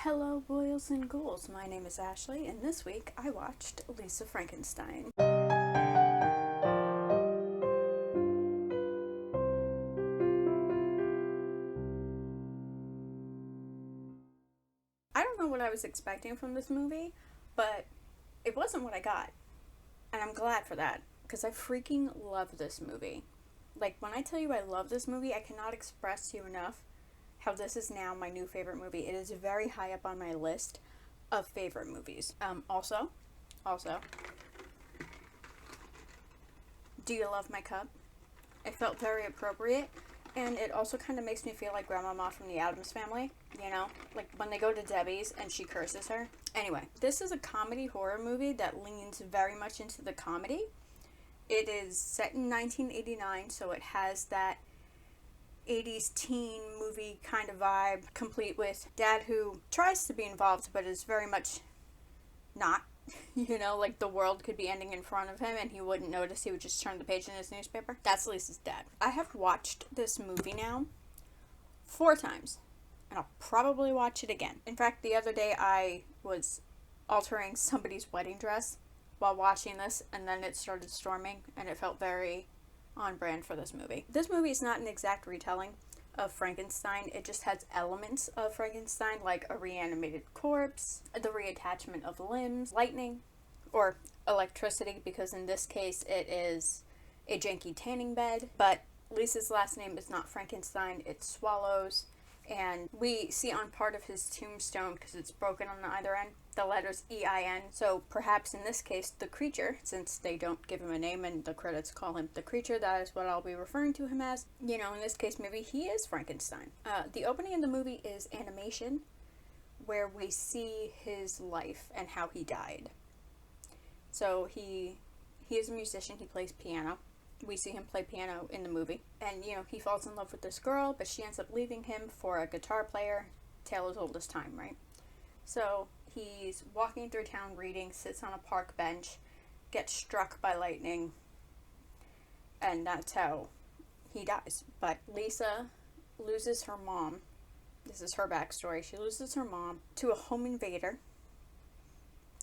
Hello, boils and ghouls. My name is Ashley, and this week I watched Lisa Frankenstein. I don't know what I was expecting from this movie, but it wasn't what I got. And I'm glad for that, because I freaking love this movie. Like, when I tell you I love this movie, I cannot express to you enough how this is now my new favorite movie. It is very high up on my list of favorite movies. Also, do you love my cup? It felt very appropriate, and it also kind of makes me feel like Grandmama from the Addams Family, you know? Like when they go to Debbie's and she curses her. Anyway, this is a comedy horror movie that leans very much into the comedy. It is set in 1989, so it has that 80s teen movie kind of vibe, complete with dad who tries to be involved but is very much not. You know, like the world could be ending in front of him and he wouldn't notice. He would just turn the page in his newspaper. That's Lisa's dad. I have watched this movie now 4 times, and I'll probably watch it again. In fact, the other day I was altering somebody's wedding dress while watching this, and then it started storming, and it felt very on brand for this movie. This movie is not an exact retelling of Frankenstein. It just has elements of Frankenstein, like a reanimated corpse, the reattachment of limbs, lightning, or electricity, because in this case it is a janky tanning bed. But Lisa's last name is not Frankenstein, it's Swallows, and we see on part of his tombstone, because it's broken on either end, the letters E-I-N. So perhaps in this case, the creature, since they don't give him a name and the credits call him the creature, that is what I'll be referring to him as. You know, in this case, maybe he is Frankenstein. The opening of the movie is animation, where we see his life and how he died. So he is a musician, he plays piano. We see him play piano in the movie. And, you know, he falls in love with this girl, but she ends up leaving him for a guitar player. Tale as old as time, right? So he's walking through town reading, sits on a park bench, gets struck by lightning, and that's how he dies. But Lisa loses her mom. This is her backstory. She loses her mom to a home invader.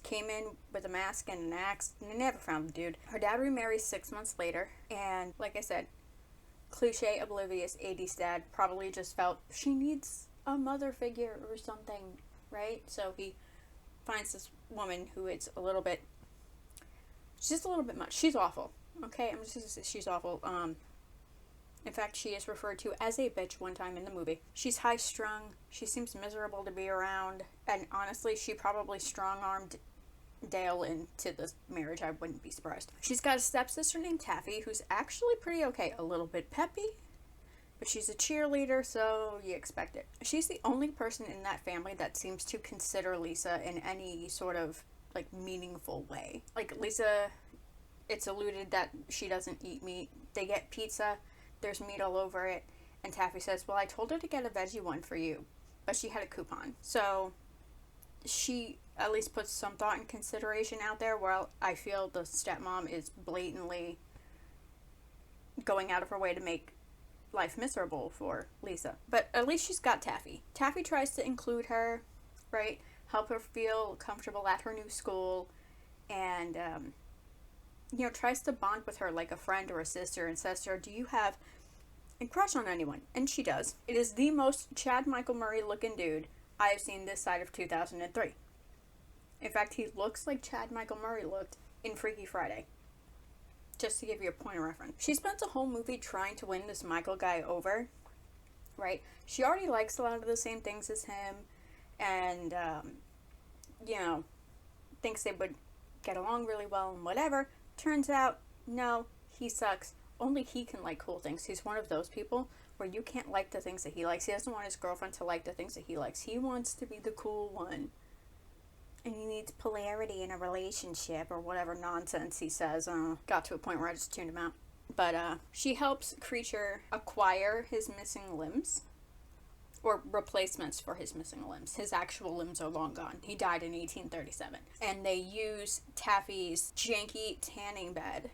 Came in with a mask and an axe, and they never found the dude. Her dad remarries 6 months later, and like I said, cliche, oblivious 80s dad probably just felt she needs a mother figure or something, right? So he finds this woman who is a little bit, she's just a little bit much. She's awful, okay? I'm just gonna say she's awful. In fact, she is referred to as a bitch one time in the movie. She's high-strung. She seems miserable to be around, and honestly, she probably strong-armed Dale into this marriage. I wouldn't be surprised. She's got a stepsister named Taffy, who's actually pretty okay. A little bit peppy, but she's a cheerleader, so you expect it. She's the only person in that family that seems to consider Lisa in any sort of, like, meaningful way. Like, Lisa, it's alluded that she doesn't eat meat. They get pizza, there's meat all over it, and Taffy says, well, I told her to get a veggie one for you, but she had a coupon. So she at least puts some thought and consideration out there, where I feel the stepmom is blatantly going out of her way to make life miserable for Lisa. But at least she's got Taffy. Taffy tries to include her, right? Help her feel comfortable at her new school, and, you know, tries to bond with her like a friend or a sister, and says to her, do you have a crush on anyone? And she does. It is the most Chad Michael Murray looking dude I have seen this side of 2003. In fact, he looks like Chad Michael Murray looked in Freaky Friday. Just to give you a point of reference. She spends a whole movie trying to win this Michael guy over, right? She already likes a lot of the same things as him, and, you know, thinks they would get along really well and whatever. Turns out, no, he sucks. Only he can like cool things. He's one of those people where you can't like the things that he likes. He doesn't want his girlfriend to like the things that he likes. He wants to be the cool one. And he needs polarity in a relationship, or whatever nonsense he says. Got to a point where I just tuned him out. But she helps Creature acquire his missing limbs, or replacements for his missing limbs. His actual limbs are long gone. He died in 1837. And they use Taffy's janky tanning bed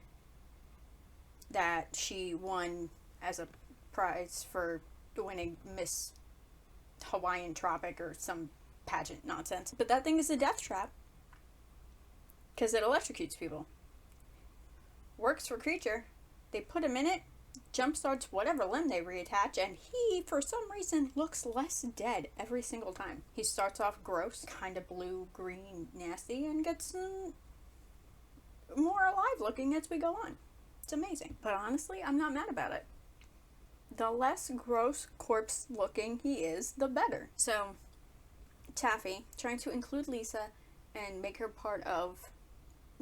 that she won as a prize for winning Miss Hawaiian Tropic or some pageant nonsense. But that thing is a death trap. Because it electrocutes people. Works for Creature. They put him in it, jumpstarts whatever limb they reattach, and he, for some reason, looks less dead every single time. He starts off gross, kind of blue, green, nasty, and gets more alive looking as we go on. It's amazing. But honestly, I'm not mad about it. The less gross corpse looking he is, the better. So, Taffy, trying to include Lisa and make her part of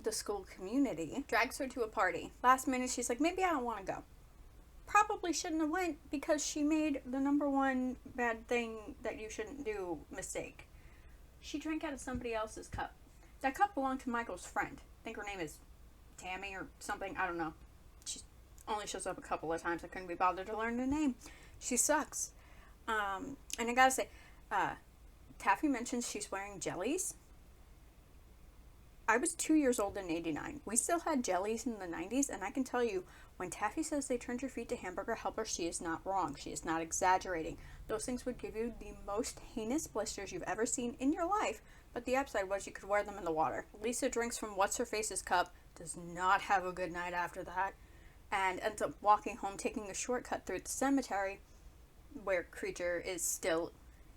the school community, drags her to a party. Last minute, she's like, maybe I don't want to go. Probably shouldn't have went because she made the number one bad thing that you shouldn't do mistake. She drank out of somebody else's cup. That cup belonged to Michael's friend. I think her name is Tammy or something. I don't know. She only shows up a couple of times. I couldn't be bothered to learn the name. She sucks. And I gotta say, Taffy mentions she's wearing jellies. I was 2 years old in 89. We still had jellies in the 90s, and I can tell you, when Taffy says they turned your feet to hamburger helper, she is not wrong. She is not exaggerating. Those things would give you the most heinous blisters you've ever seen in your life, but the upside was you could wear them in the water. Lisa drinks from What's-Her-Face's cup, does not have a good night after that, and ends up walking home, taking a shortcut through the cemetery where Creature is still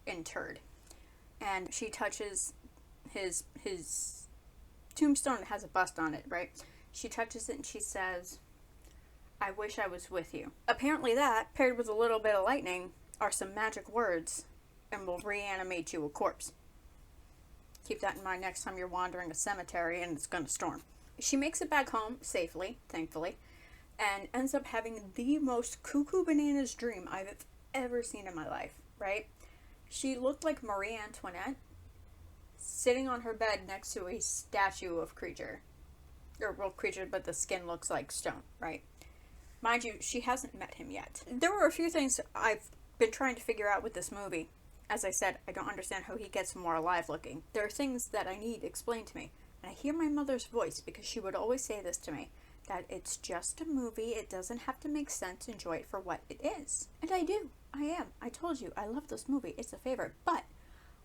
interred. And she touches his tombstone. It has a bust on it, right? She touches it and she says, I wish I was with you. Apparently that, paired with a little bit of lightning, are some magic words and will reanimate you a corpse. Keep that in mind next time you're wandering a cemetery and it's gonna storm. She makes it back home safely, thankfully, and ends up having the most cuckoo bananas dream I've ever seen in my life, right? She looked like Marie Antoinette sitting on her bed next to a statue of Creature. Or, well, Creature, but the skin looks like stone, right? Mind you, she hasn't met him yet. There were a few things I've been trying to figure out with this movie. As I said, I don't understand how he gets more alive looking. There are things that I need explained to me. And I hear my mother's voice because she would always say this to me. That it's just a movie, it doesn't have to make sense, enjoy it for what it is. And I do. I am. I told you, I love this movie. It's a favorite. But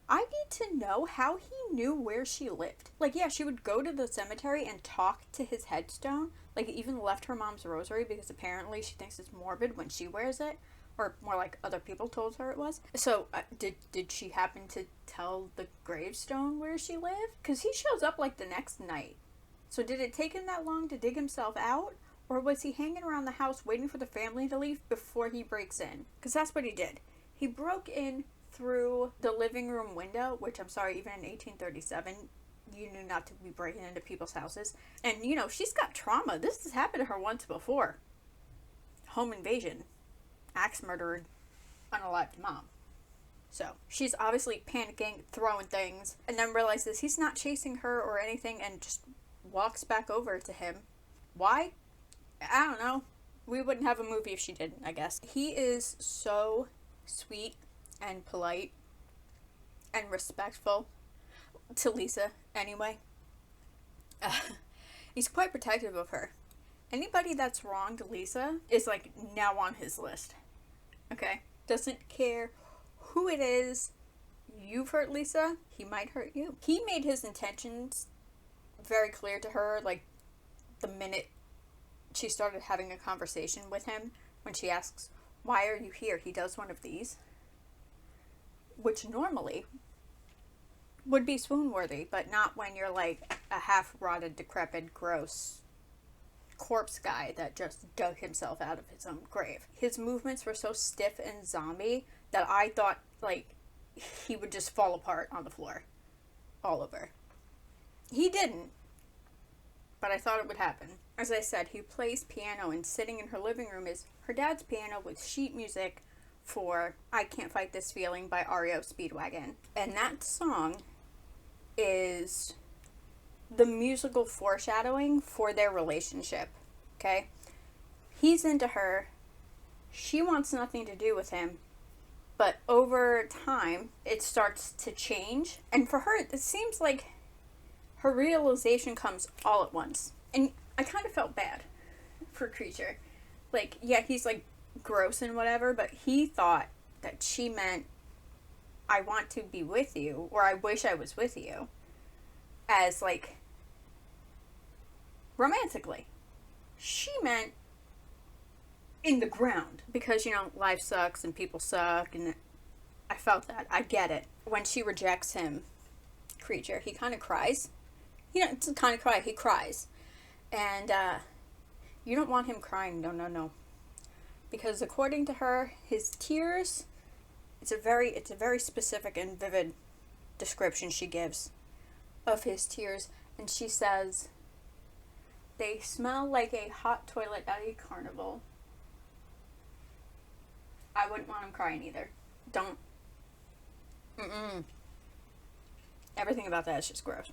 I need to know how he knew where she lived. Like, yeah, she would go to the cemetery and talk to his headstone. Like, even left her mom's rosary because apparently she thinks it's morbid when she wears it. Or more like other people told her it was. So, did she happen to tell the gravestone where she lived? Because he shows up, like, the next night. So did it take him that long to dig himself out? Or was he hanging around the house waiting for the family to leave before he breaks in? Because that's what he did. He broke in through the living room window, which I'm sorry, even in 1837, you knew not to be breaking into people's houses. And, you know, she's got trauma. This has happened to her once before. Home invasion. Axe murdered unalived mom. So, she's obviously panicking, throwing things, and then realizes he's not chasing her or anything and just walks back over to him. Why? I don't know. We wouldn't have a movie if she didn't, I guess. He is so sweet and polite and respectful to Lisa, anyway. He's quite protective of her. Anybody that's wronged Lisa is, like, now on his list. Okay? Doesn't care who it is. You've hurt Lisa, he might hurt you. He made his intentions very clear to her, like, the minute she started having a conversation with him. When she asks, why are you here? He does one of these. Which normally would be swoon-worthy, but not when you're, like, a half-rotted, decrepit, gross corpse guy that just dug himself out of his own grave. His movements were so stiff and zombie that I thought, like, he would just fall apart on the floor. All over. He didn't, but I thought it would happen. As I said, he plays piano, and sitting in her living room is her dad's piano with sheet music for I Can't Fight This Feeling by REO Speedwagon. And that song is the musical foreshadowing for their relationship, okay? He's into her. She wants nothing to do with him. But over time, it starts to change. And for her, it seems like her realization comes all at once. And I kind of felt bad for Creature. Like, yeah, he's, like, gross and whatever, but he thought that she meant I want to be with you, or I wish I was with you, as like romantically. She meant in the ground, because life sucks and people suck, and I felt that. I get it. When she rejects him, Creature, he kind of cries. He doesn't kind of cry, he cries. And you don't want him crying. No. Because according to her, his tears, it's a very specific and vivid description she gives of his tears. And she says, they smell like a hot toilet at a carnival. I wouldn't want him crying either. Don't. Everything about that is just gross.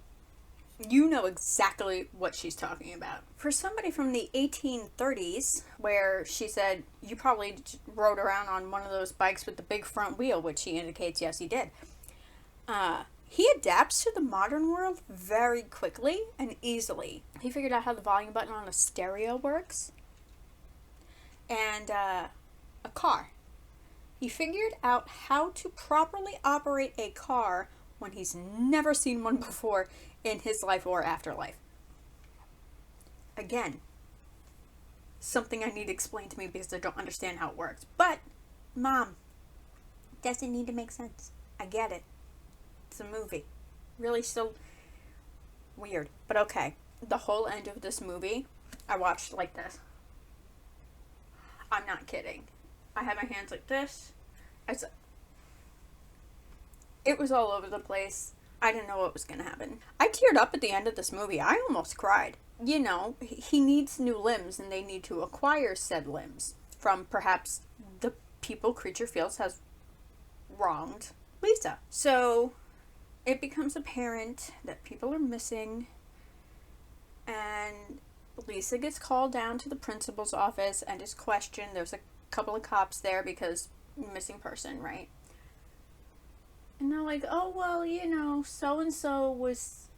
You know exactly what she's talking about. For somebody from the 1830s, where she said, you probably rode around on one of those bikes with the big front wheel, which he indicates, yes, he did. He adapts to the modern world very quickly and easily. He figured out how the volume button on a stereo works. And a car. He figured out how to properly operate a car when he's never seen one before in his life or afterlife. Again, something I need explained to me because I don't understand how it works. But, Mom, doesn't need to make sense. I get it. It's a movie. Really still weird. But okay. The whole end of this movie, I watched like this. I'm not kidding. I had my hands like this. It was all over the place. I didn't know what was going to happen. I teared up at the end of this movie. I almost cried. He needs new limbs, and they need to acquire said limbs from perhaps the people Creature feels has wronged Lisa. So it becomes apparent that people are missing, and Lisa gets called down to the principal's office and is questioned. There's a couple of cops there because missing person, right? And they're like, oh, well, so-and-so was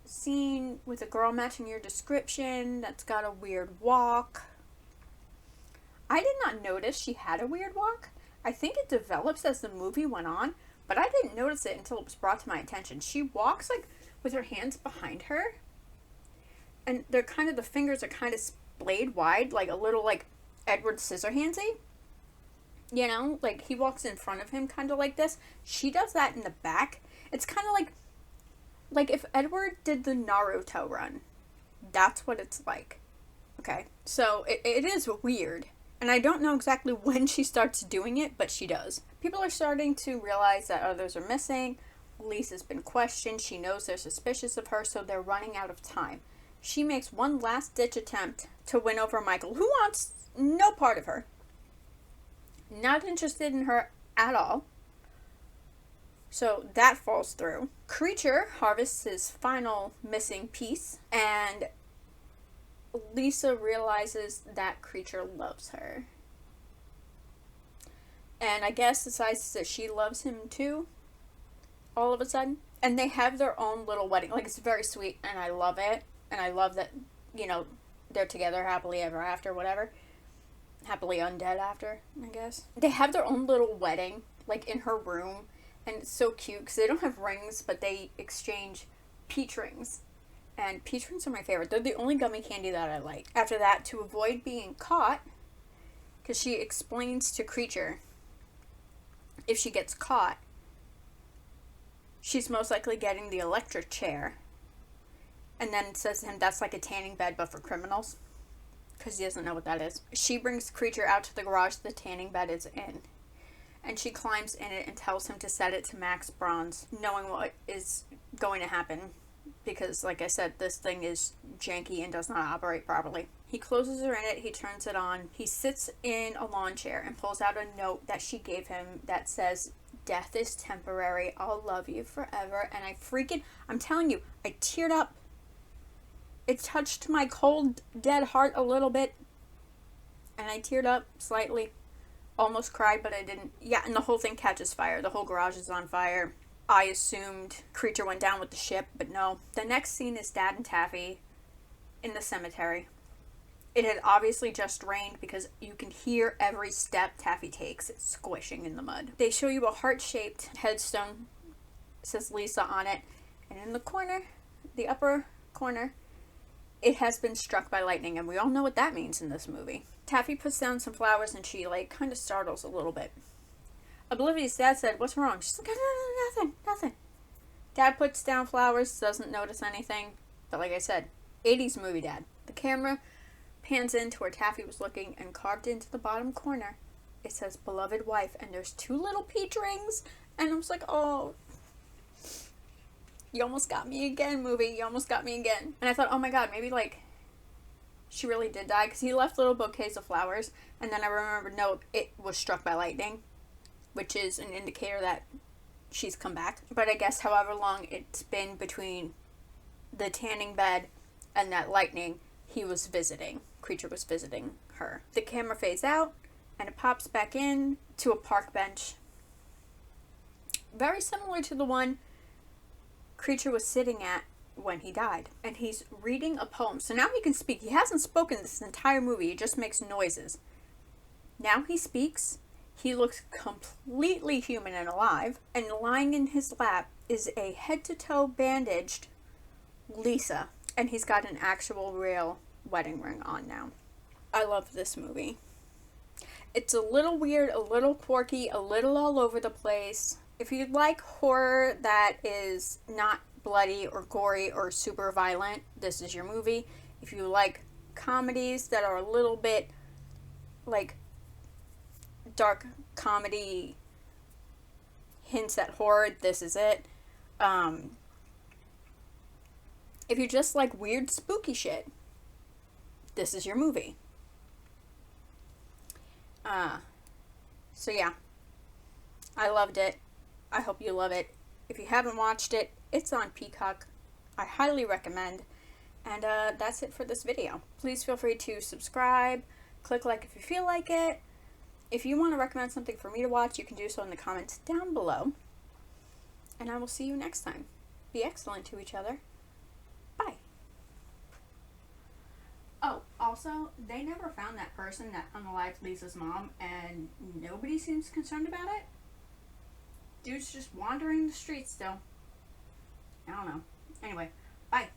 seen with a girl matching your description that's got a weird walk. I did not notice she had a weird walk. I think it develops as the movie went on, but I didn't notice it until it was brought to my attention. She walks, like, with her hands behind her, and the fingers are kind of splayed wide, like a little, like, Edward Scissorhandsy. Like, he walks in front of him kind of like this. She does that in the back. It's kind of like if Edward did the Naruto run. That's what it's like. Okay? So, it is weird. And I don't know exactly when she starts doing it, but she does. People are starting to realize that others are missing. Lisa's been questioned. She knows they're suspicious of her, so they're running out of time. She makes one last-ditch attempt to win over Michael, who wants no part of her. Not interested in her at all. So that falls through. Creature harvests his final missing piece, and Lisa realizes that Creature loves her. And I guess decides that she loves him too, all of a sudden. And they have their own little wedding. Like, it's very sweet, and I love it. And I love that, they're together happily ever after, whatever. Happily undead after, I guess. They have their own little wedding, like, in her room. And it's so cute, because they don't have rings, but they exchange peach rings. And peach rings are my favorite. They're the only gummy candy that I like. After that, to avoid being caught, because she explains to Creature, if she gets caught, she's most likely getting the electric chair. And then says to him, that's like a tanning bed, but for criminals. Because he doesn't know what that is. She brings Creature out to the garage the tanning bed is in. And she climbs in it and tells him to set it to max bronze, knowing what is going to happen. Because, like I said, this thing is janky and does not operate properly. He closes her in it, he turns it on, he sits in a lawn chair and pulls out a note that she gave him that says, death is temporary, I'll love you forever. And I'm telling you, I teared up. It touched my cold, dead heart a little bit. And I teared up slightly. Almost cried, but I didn't. Yeah, and the whole thing catches fire. The whole garage is on fire. I assumed Creature went down with the ship, but no. The next scene is Dad and Taffy in the cemetery. It had obviously just rained because you can hear every step Taffy takes. It's squishing in the mud. They show you a heart-shaped headstone. It says Lisa on it. And in the corner, the upper corner, it has been struck by lightning. And we all know what that means in this movie. Taffy puts down some flowers and she, like, kind of startles a little bit. Oblivious dad said, "What's wrong?" She's like, "No, nothing. Dad puts down flowers, doesn't notice anything. But like I said, 80s movie dad. The camera pans in to where Taffy was looking, and carved into the bottom corner, it says "beloved wife," and there's 2 little peach rings. And I was like, oh, you almost got me again, movie. You almost got me again. And I thought, oh my god, maybe, like, she really did die, because he left little bouquets of flowers. And then I remembered, no, it was struck by lightning, which is an indicator that she's come back. But I guess however long it's been between the tanning bed and that lightning, he was visiting. Creature was visiting her. The camera fades out and it pops back in to a park bench. Very similar to the one Creature was sitting at when he died. And he's reading a poem. So now he can speak. He hasn't spoken this entire movie. He just makes noises. Now he speaks. He looks completely human and alive. And lying in his lap is a head-to-toe bandaged Lisa. And he's got an actual real wedding ring on now. I love this movie. It's a little weird, a little quirky, a little all over the place. If you like horror that is not bloody or gory or super violent, this is your movie. If you like comedies that are a little bit like dark comedy hints at horror, this is it. If you just like weird spooky shit, this is your movie. So yeah, I loved it. I hope you love it. If you haven't watched it, it's on Peacock. I highly recommend. And that's it for this video. Please feel free to subscribe, click like if you feel like it. If you want to recommend something for me to watch, you can do so in the comments down below. And I will see you next time. Be excellent to each other. Bye. Oh, also, they never found that person that unalived Lisa's mom, and nobody seems concerned about it. Dude's just wandering the streets still. I don't know. Anyway, bye.